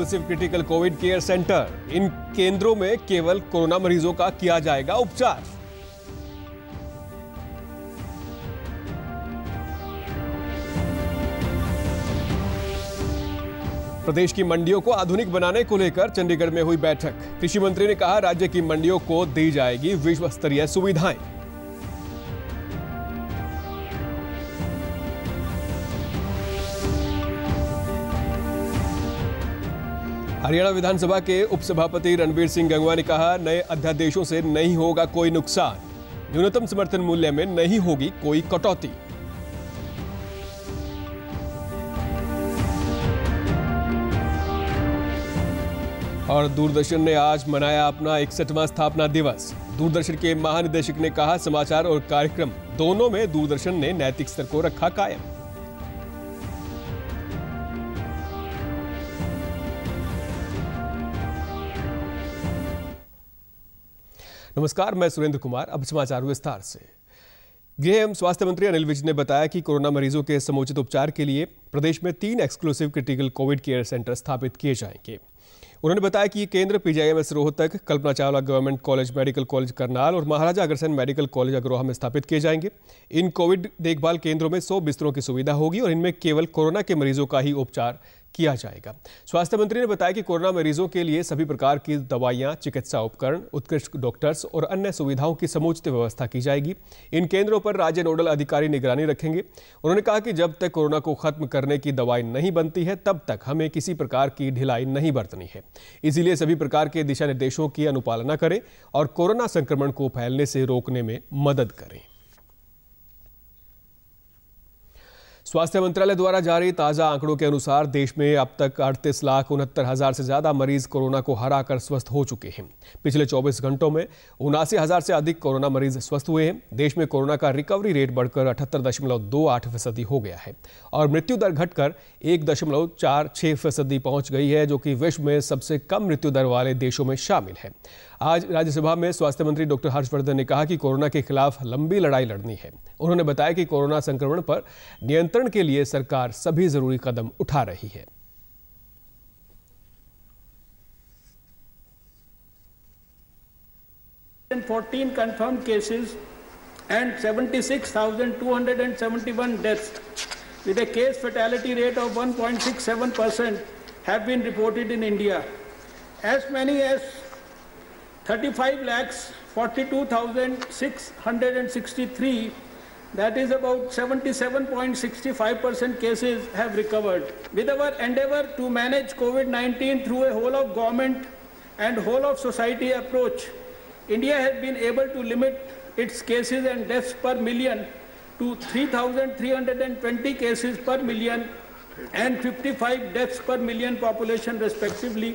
Exclusive critical covid care centre. इन केंद्रों में केवल कोरोना मरीजों का किया जाएगा उपचार। प्रदेश की मंडियों को आधुनिक बनाने को लेकर चंडीगढ़ में हुई बैठक। कृषि मंत्री ने कहा, राज्य की मंडियों को दी जाएगी विश्व स्तरीय सुविधाएं। हरियाणा विधानसभा के उपसभापति रणबीर सिंह गंगवा ने कहा, नए अध्यादेशों से नहीं होगा कोई नुकसान। न्यूनतम समर्थन मूल्य में नहीं होगी कोई कटौती। और दूरदर्शन ने आज मनाया अपना 61वां स्थापना दिवस। दूरदर्शन के महानिदेशक ने कहा, समाचार और कार्यक्रम दोनों में दूरदर्शन ने नैतिक स्तर को रखा कायम। नमस्कार, मैं सुरेंद्र कुमार। अब समाचार विस्तार से। गृह एवं स्वास्थ्य मंत्री अनिल विज ने बताया कि कोरोना मरीजों के समुचित उपचार के लिए प्रदेश में 3 exclusive critical covid care centre स्थापित किए जाएंगे। उन्होंने बताया कि ये केंद्र PGIMS Rohtak, Kalpana Chawla government college, medical college Karnal और महाराजा अग्रसेन मेडिकल कॉलेज अग्रोहा में स्थापित किए जाएंगे। इन कोविड देखभाल केंद्रों में 100 बिस्तरों की सुविधा होगी और इनमें केवल कोरोना के मरीजों का ही उपचार किया जाएगा। स्वास्थ्य मंत्री ने बताया कि कोरोना मरीजों के लिए सभी प्रकार की दवाइयां, चिकित्सा उपकरण, उत्कृष्ट डॉक्टर्स और अन्य सुविधाओं की समुचित व्यवस्था की जाएगी। इन केंद्रों पर राज्य नोडल अधिकारी निगरानी रखेंगे। उन्होंने कहा कि जब तक कोरोना को खत्म करने की दवाई नहीं बनती है, तब तक हमें किसी प्रकार की ढिलाई नहीं बरतनी है। इसीलिए सभी प्रकार के दिशा निर्देशों की अनुपालना करें और कोरोना संक्रमण को फैलने से रोकने में मदद करें। स्वास्थ्य मंत्रालय द्वारा जारी ताजा आंकड़ों के अनुसार देश में अब तक 38,69,000 से ज्यादा मरीज कोरोना को हराकर स्वस्थ हो चुके हैं। पिछले 24 घंटों में 79,000 से अधिक कोरोना मरीज स्वस्थ हुए हैं। देश में कोरोना का रिकवरी रेट बढ़कर 78.28% हो गया है और मृत्यु दर घटकर 1.46% पहुंच गई है, जो कि विश्व में सबसे कम मृत्यु दर वाले देशों में शामिल है। आज राज्यसभा में स्वास्थ्य मंत्री डॉक्टर हर्षवर्धन ने कहा कि कोरोना के खिलाफ लंबी लड़ाई लड़नी है। उन्होंने बताया कि कोरोना संक्रमण पर नियंत्रण के लिए सरकार सभी जरूरी कदम उठा रही है। $14 confirmed cases and 76,271 deaths with a case fatality rate of 1.67% have been reported in India. As many as 35,42,663, that is about 77.65% cases have recovered. With our endeavor to manage COVID-19 through a whole of government and whole of society approach, India has been able to limit its cases and deaths per million to 3,320 cases per million and 55 deaths per million population respectively,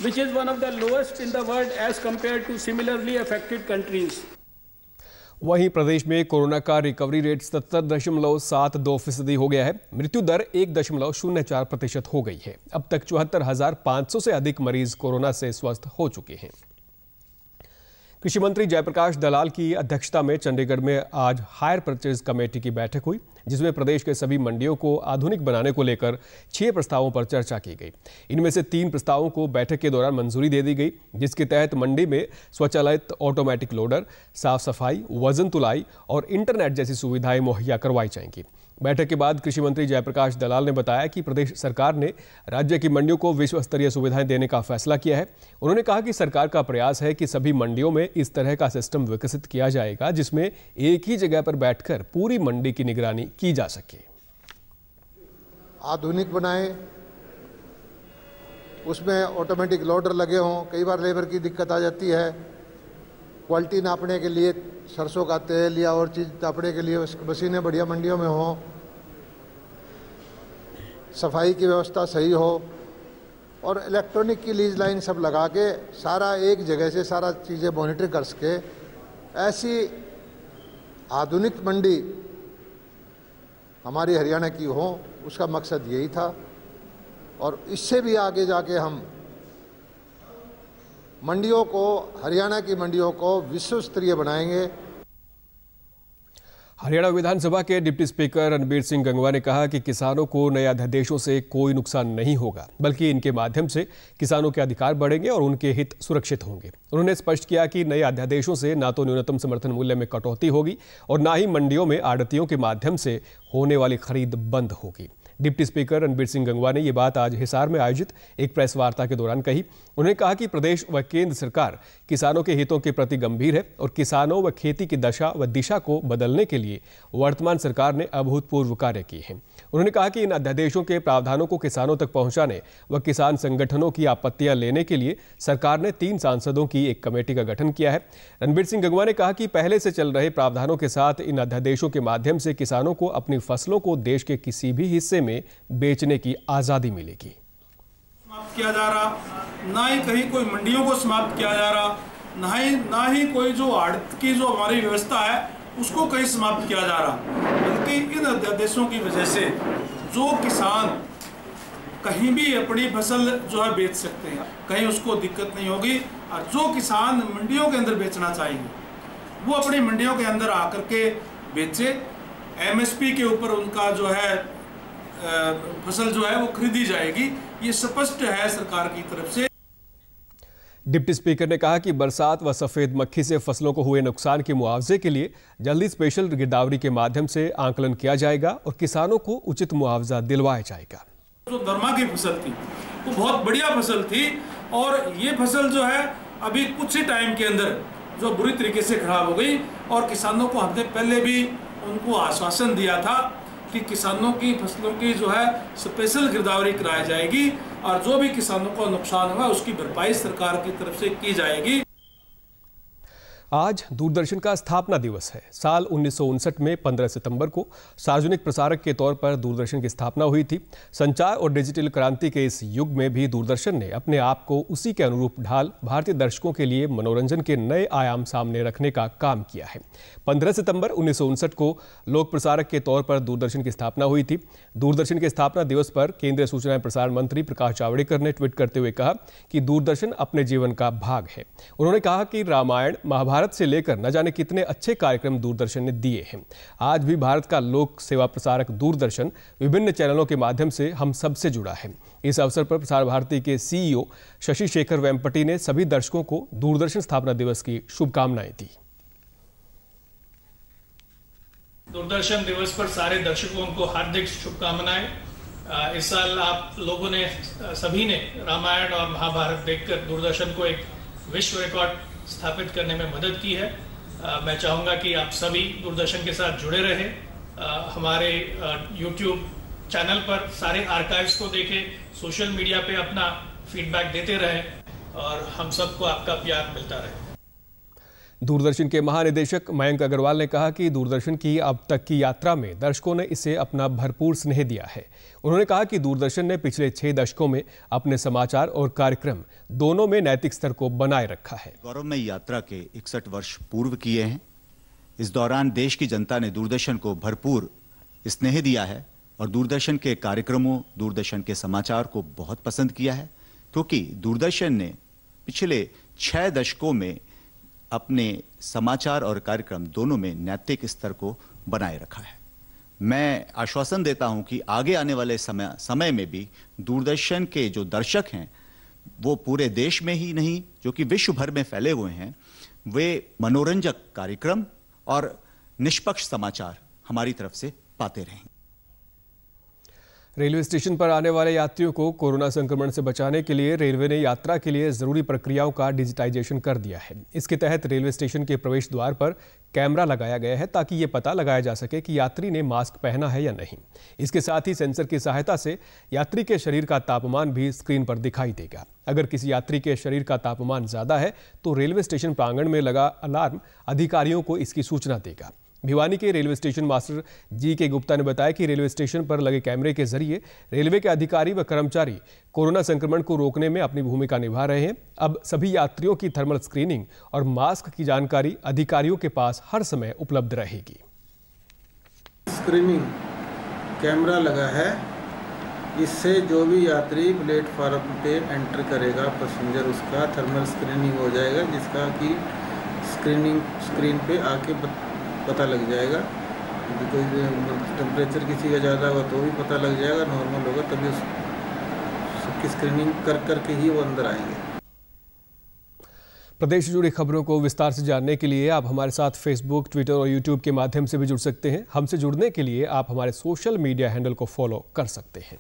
which is one of the lowest in the world as compared to similarly affected countries. वहीं प्रदेश में corona का recovery rate 70.72% हो गया है। मृत्यु दर 1.04% हो गई है। अब तक 74,500 से अधिक मरीज कोरोना से स्वस्थ हो चुके हैं। कृषि मंत्री जयप्रकाश दलाल की अध्यक्षता में चंडीगढ़ में आज हायर परचेज कमेटी की बैठक हुई, जिसमें प्रदेश के सभी मंडियों को आधुनिक बनाने को लेकर 6 प्रस्तावों पर चर्चा की गई। इनमें से 3 प्रस्तावों को बैठक के दौरान मंजूरी दे दी गई, जिसके तहत मंडी में स्वचालित ऑटोमेटिक लोडर, साफ सफाई, वजन तुलाई और इंटरनेट जैसी सुविधाएं मुहैया करवाई जाएंगी। बैठक के बाद कृषि मंत्री जयप्रकाश दलाल ने बताया कि प्रदेश सरकार ने राज्य की मंडियों को विश्व स्तरीय सुविधाएं देने का फैसला किया है। उन्होंने कहा कि सरकार का प्रयास है कि सभी मंडियों में इस तरह का सिस्टम विकसित किया जाएगा, जिसमें एक ही जगह पर बैठकर पूरी मंडी की निगरानी की जा सके। आधुनिक बनाएं, उसमें ऑटोमेटिक लोडर लगे हों। कई बार लेबर की दिक्कत आ जाती है, क्वालिटी नापने के लिए सरसों का तेल या और चीज़ नापने के लिए मशीनें बढ़िया मंडियों में हों, सफाई की व्यवस्था सही हो और इलेक्ट्रॉनिक की लीज लाइन सब लगा के सारा एक जगह से सारा चीज़ें मॉनिटर कर सके। ऐसी आधुनिक मंडी हमारी हरियाणा की हो, उसका मकसद यही था और इससे भी आगे जाके हम मंडियों को, हरियाणा की मंडियों को विश्व स्तरीय बनाएंगे। हरियाणा विधानसभा के डिप्टी स्पीकर रणबीर सिंह गंगवा ने कहा कि किसानों को नए अध्यादेशों से कोई नुकसान नहीं होगा, बल्कि इनके माध्यम से किसानों के अधिकार बढ़ेंगे और उनके हित सुरक्षित होंगे। उन्होंने स्पष्ट किया कि नए अध्यादेशों से न तो न्यूनतम समर्थन मूल्य में कटौती होगी और न ही मंडियों में आड़तियों के माध्यम से होने वाली खरीद बंद होगी। डिप्टी स्पीकर रणबीर सिंह गंगवा ने ये बात आज हिसार में आयोजित एक प्रेस वार्ता के दौरान कही। उन्होंने कहा कि प्रदेश व केंद्र सरकार किसानों के हितों के प्रति गंभीर है और किसानों व खेती की दशा व दिशा को बदलने के लिए वर्तमान सरकार ने अभूतपूर्व कार्य किए हैं। उन्होंने कहा कि इन अध्यादेशों के प्रावधानों को किसानों तक पहुंचाने व किसान संगठनों की आपत्तियां लेने के लिए सरकार ने 3 सांसदों की एक कमेटी का गठन किया है। रणबीर सिंह गंगवा ने कहा कि पहले से चल रहे प्रावधानों के साथ इन अध्यादेशों के माध्यम से किसानों को अपनी फसलों को देश के किसी भी हिस्से में बेचने की आजादी मिलेगी। समाप्त किया जा रहा, ना ही कहीं कोई मंडियों को समाप्त किया जा रहा, ना ही कोई जो आड़त की जो हमारी व्यवस्था है उसको कहीं समाप्त किया जा रहा, बल्कि इन अध्यादेशों की वजह से जो किसान कहीं भी अपनी फसल जो है बेच सकते हैं, कहीं उसको दिक्कत नहीं होगी। और जो किसान मंडियों के अंदर बेचना चाहेंगे वो अपनी मंडियों के अंदर आकर के बेचे, MSP के ऊपर उनका जो है फसल जो है वो खरीदी जाएगी। ये स्पष्ट है सरकार की तरफ से। डिप्टी स्पीकर ने कहा कि बरसात व सफेद मक्खी से फसलों को हुए नुकसान के मुआवजे के लिए जल्दी स्पेशल गिरदावरी के माध्यम से आंकलन किया जाएगा और किसानों को उचित मुआवजा दिलवाया जाएगा। जो दरमा की फसल थी वो बहुत बढ़िया फसल थी और ये फसल जो है अभी कुछ ही टाइम के अंदर जो बुरी तरीके से खराब हो गई और किसानों को हमने पहले भी उनको आश्वासन दिया था कि किसानों की फसलों की जो है स्पेशल गिरदावरी कराई जाएगी और जो भी किसानों को नुकसान हुआ उसकी भरपाई सरकार की तरफ से की जाएगी। आज दूरदर्शन का स्थापना दिवस है। साल 1959 में 15 सितंबर को सार्वजनिक प्रसारक के तौर पर दूरदर्शन की स्थापना हुई थी। संचार और डिजिटल क्रांति के इस युग में भी दूरदर्शन ने अपने आप को उसी के अनुरूप ढाल भारतीय दर्शकों के लिए मनोरंजन के नए आयाम सामने रखने का काम किया है। 15 सितंबर 1959 को लोक प्रसारक के तौर पर दूरदर्शन की स्थापना हुई थी। दूरदर्शन के स्थापना दिवस पर केंद्रीय सूचना एवं प्रसारण मंत्री प्रकाश जावड़ेकर ने ट्वीट करते हुए कहा कि दूरदर्शन अपने जीवन का भाग है। उन्होंने कहा कि रामायण, महाभारत से लेकर न जाने कितने अच्छे कार्यक्रम दूरदर्शन ने दिए हैं। आज भी भारत का लोक सेवा प्रसारक दूरदर्शन विभिन्न चैनलों के माध्यम से हम सबसे जुड़ा है। इस अवसर पर प्रसार भारती के CEO शशि शेखर वेम्पटी ने सभी दर्शकों को दूरदर्शन स्थापना दिवस की शुभकामनाएं दी। दूरदर्शन दिवस पर सारे दर्शकों को हार्दिक शुभकामनाएं। इस साल आप लोगों ने सभी ने रामायण और महाभारत देखकर दूरदर्शन को एक विश्व रिकॉर्ड स्थापित करने में मदद की है। मैं चाहूँगा कि आप सभी दूरदर्शन के साथ जुड़े रहें। हमारे YouTube चैनल पर सारे आर्काइव्स को देखें, सोशल मीडिया पे अपना फीडबैक देते रहें और हम सबको आपका प्यार मिलता रहे। दूरदर्शन के महानिदेशक मयंक अग्रवाल ने कहा कि दूरदर्शन की अब तक की यात्रा में दर्शकों ने इसे अपना भरपूर स्नेह दिया है। उन्होंने कहा कि दूरदर्शन ने पिछले 6 दशकों में अपने समाचार और कार्यक्रम दोनों में नैतिक स्तर को बनाए रखा है। गौरवमयी यात्रा के 61 वर्ष पूर्व किए हैं। इस दौरान देश की जनता ने दूरदर्शन को भरपूर स्नेह दिया है और दूरदर्शन के कार्यक्रमों, दूरदर्शन के समाचार को बहुत पसंद किया है, क्योंकि दूरदर्शन ने पिछले 6 दशकों में अपने समाचार और कार्यक्रम दोनों में नैतिक स्तर को बनाए रखा है। मैं आश्वासन देता हूं कि आगे आने वाले समय में भी दूरदर्शन के जो दर्शक हैं वो पूरे देश में ही नहीं, जो कि विश्व भर में फैले हुए हैं, वे मनोरंजक कार्यक्रम और निष्पक्ष समाचार हमारी तरफ से पाते रहेंगे। रेलवे स्टेशन पर आने वाले यात्रियों को कोरोना संक्रमण से बचाने के लिए रेलवे ने यात्रा के लिए जरूरी प्रक्रियाओं का डिजिटाइजेशन कर दिया है। इसके तहत रेलवे स्टेशन के प्रवेश द्वार पर कैमरा लगाया गया है ताकि ये पता लगाया जा सके कि यात्री ने मास्क पहना है या नहीं। इसके साथ ही सेंसर की सहायता से यात्री के शरीर का तापमान भी स्क्रीन पर दिखाई देगा। अगर किसी यात्री के शरीर का तापमान ज्यादा है तो रेलवे स्टेशन प्रांगण में लगा अलार्म अधिकारियों को इसकी सूचना देगा। भिवानी के railway station master GK Gupta ने बताया कि रेलवे स्टेशन पर लगे कैमरे के जरिए रेलवे के अधिकारी व कर्मचारी कोरोना संक्रमण को रोकने में अपनी भूमिका निभा रहे हैं। अब सभी यात्रियों की थर्मल स्क्रीनिंग और मास्क की जानकारी अधिकारियों के पास हर समय उपलब्ध रहेगी। स्क्रीनिंग कैमरा लगा है, इससे जो भी यात्री प्लेटफार्म पे एंटर करेगा पैसेंजर, उसका थर्मल स्क्रीनिंग हो जाएगा, जिसका कि स्क्रीन पे आके पता लग जाएगा। यदि कोई टेम्परेचर किसी का ज़्यादा होगा तो भी पता लग जाएगा, नॉर्मल होगा तभी सबकी स्क्रीनिंग करके ही वो अंदर आएंगे। प्रदेश से जुड़ी खबरों को विस्तार से जानने के लिए आप हमारे साथ फेसबुक, ट्विटर और यूट्यूब के माध्यम से भी जुड़ सकते हैं। हमसे जुड़ने के लिए आप हमारे सोशल मीडिया हैंडल को फॉलो कर सकते हैं।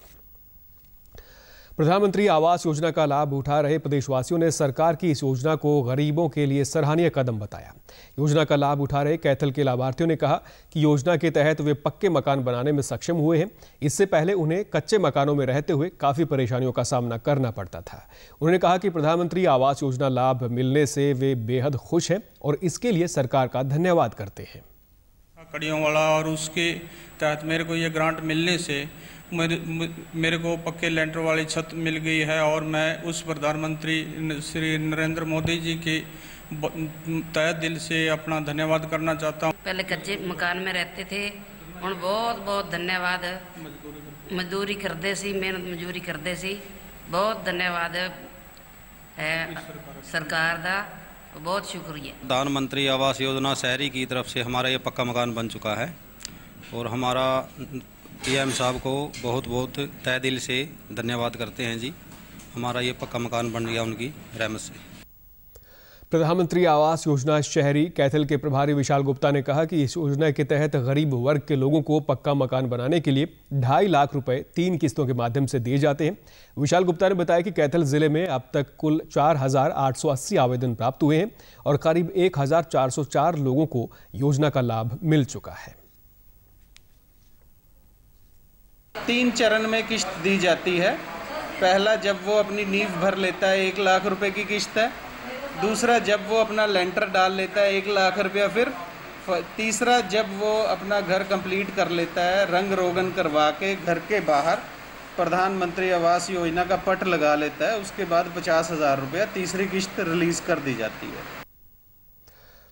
प्रधानमंत्री आवास योजना का लाभ उठा रहे प्रदेशवासियों ने सरकार की इस योजना को गरीबों के लिए सराहनीय कदम बताया। योजना का लाभ उठा रहे कैथल के लाभार्थियों ने कहा कि योजना के तहत वे पक्के मकान बनाने में सक्षम हुए हैं। इससे पहले उन्हें कच्चे मकानों में रहते हुए काफी परेशानियों का सामना करना पड़ता था। उन्होंने कहा कि प्रधानमंत्री आवास योजना लाभ मिलने से वे बेहद खुश हैं और इसके लिए सरकार का धन्यवाद करते हैं। कड़ियों वाला और उसके तहत मेरे को ये ग्रांट मिलने से मेरे को पक्के लेंटर वाली छत मिल गई है और मैं उस प्रधानमंत्री श्री नरेंद्र मोदी जी के तहे दिल से अपना धन्यवाद करना चाहता हूँ। पहले कच्चे मकान में रहते थे और बहुत बहुत धन्यवाद, मजदूरी करते सी, मेहनत मजदूरी करते सी, बहुत धन्यवाद है सरकार का, बहुत शुक्रिया। प्रधानमंत्री आवास योजना शहरी की तरफ से हमारा ये पक्का मकान बन चुका है और हमारा पीएम साहब को बहुत बहुत तहे दिल से धन्यवाद करते हैं जी। हमारा ये पक्का मकान बन गया उनकी रहमत से। प्रधानमंत्री आवास योजना शहरी कैथल के प्रभारी विशाल गुप्ता ने कहा कि इस योजना के तहत गरीब वर्ग के लोगों को पक्का मकान बनाने के लिए 2.5 लाख रुपए 3 किस्तों के माध्यम से दिए जाते हैं। विशाल गुप्ता ने बताया कि कैथल जिले में अब तक कुल 4,880 आवेदन प्राप्त हुए हैं और करीब 1,404 लोगों को योजना का लाभ मिल चुका है। 3 चरण में किस्त दी जाती है। पहला जब वो अपनी नींव भर लेता है 1 लाख रुपए की किस्त है। दूसरा जब वो अपना लेंटर डाल लेता है 1 लाख रुपया। फिर तीसरा जब वो अपना घर कंप्लीट कर लेता है, रंग रोगन करवा के घर के बाहर प्रधानमंत्री आवास योजना का पट लगा लेता है, उसके बाद 50,000 रुपया तीसरी किस्त रिलीज कर दी जाती है।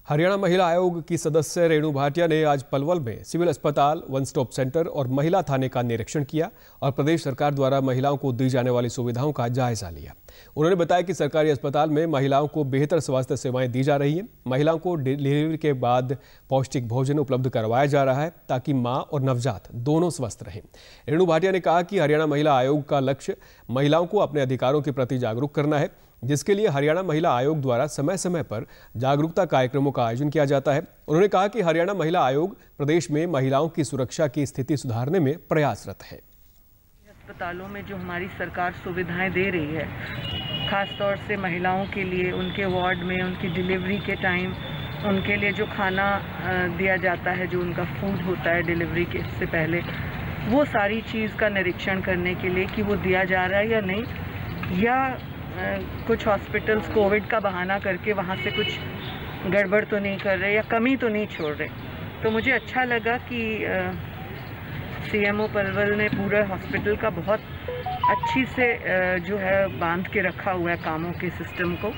हरियाणा महिला आयोग की सदस्य रेणु भाटिया ने आज पलवल में सिविल अस्पताल, वन स्टॉप सेंटर और महिला थाने का निरीक्षण किया और प्रदेश सरकार द्वारा महिलाओं को दी जाने वाली सुविधाओं का जायजा लिया। उन्होंने बताया कि सरकारी अस्पताल में महिलाओं को बेहतर स्वास्थ्य सेवाएं दी जा रही हैं। महिलाओं को डिलीवरी के बाद पौष्टिक भोजन उपलब्ध करवाया जा रहा है ताकि मां और नवजात दोनों स्वस्थ रहें। रेणु भाटिया ने कहा कि हरियाणा महिला आयोग का लक्ष्य महिलाओं को अपने अधिकारों के प्रति जागरूक करना है, जिसके लिए हरियाणा महिला आयोग द्वारा समय समय पर जागरूकता कार्यक्रमों का आयोजन किया जाता है। उन्होंने कहा कि हरियाणा महिला आयोग प्रदेश में महिलाओं की सुरक्षा की स्थिति सुधारने में प्रयासरत है। अस्पतालों में जो हमारी सरकार सुविधाएं दे रही है, खास तौर से महिलाओं के लिए उनके वार्ड में उनकी डिलीवरी के टाइम उनके लिए जो खाना दिया जाता है, जो उनका फूड होता है डिलीवरी के से पहले, वो सारी चीज़ का निरीक्षण करने के लिए कि वो दिया जा रहा है या नहीं, या कुछ हॉस्पिटल्स कोविड का बहाना करके वहाँ से कुछ गड़बड़ तो नहीं कर रहे या कमी तो नहीं छोड़ रहे। तो मुझे अच्छा लगा कि सीएमओ पलवल ने पूरे हॉस्पिटल का बहुत अच्छी से जो है बांध के रखा हुआ है कामों के सिस्टम को।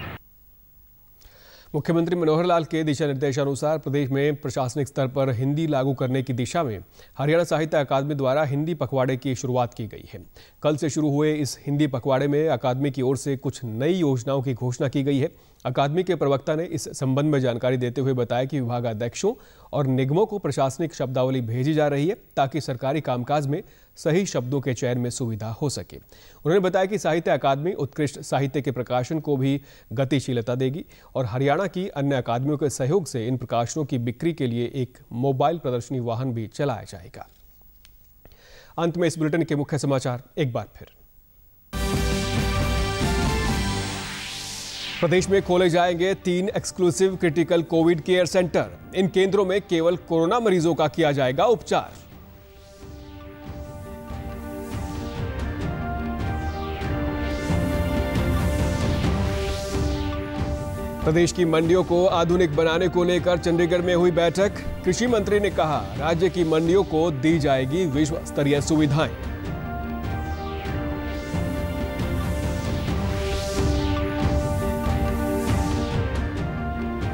मुख्यमंत्री मनोहर लाल के दिशा निर्देशानुसार प्रदेश में प्रशासनिक स्तर पर हिंदी लागू करने की दिशा में हरियाणा साहित्य अकादमी द्वारा हिंदी पखवाड़े की शुरुआत की गई है। कल से शुरू हुए इस हिंदी पखवाड़े में अकादमी की ओर से कुछ नई योजनाओं की घोषणा की गई है। अकादमी के प्रवक्ता ने इस संबंध में जानकारी देते हुए बताया कि विभागाध्यक्षों और निगमों को प्रशासनिक शब्दावली भेजी जा रही है ताकि सरकारी कामकाज में सही शब्दों के चयन में सुविधा हो सके। उन्होंने बताया कि साहित्य अकादमी उत्कृष्ट साहित्य के प्रकाशन को भी गतिशीलता देगी और हरियाणा की अन्य अकादमियों के सहयोग से इन प्रकाशनों की बिक्री के लिए एक मोबाइल प्रदर्शनी वाहन भी चलाया जाएगा। अंत में इस बुलेटिन के मुख्य समाचार एक बार फिर। प्रदेश में खोले जाएंगे 3 exclusive critical covid care centre. इन केंद्रों में केवल कोरोना मरीजों का किया जाएगा उपचार। प्रदेश की मंडियों को आधुनिक बनाने को लेकर चंडीगढ़ में हुई बैठक। कृषि मंत्री ने कहा, राज्य की मंडियों को दी जाएगी विश्व स्तरीय सुविधाएं।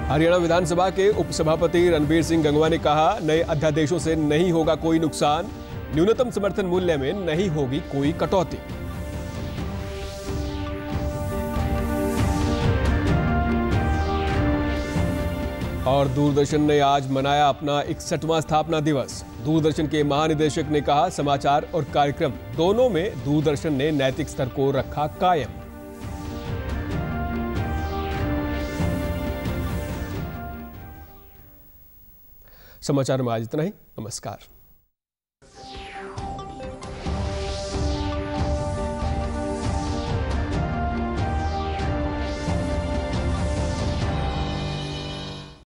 हरियाणा विधानसभा के उपसभापति रणबीर सिंह गंगवा ने कहा, नए अध्यादेशों से नहीं होगा कोई नुकसान, न्यूनतम समर्थन मूल्य में नहीं होगी कोई कटौती। और दूरदर्शन ने आज मनाया अपना 61वां स्थापना दिवस। दूरदर्शन के महानिदेशक ने कहा, समाचार और कार्यक्रम दोनों में दूरदर्शन ने नैतिक स्तर को रखा कायम। समाचार में आज इतना ही। नमस्कार।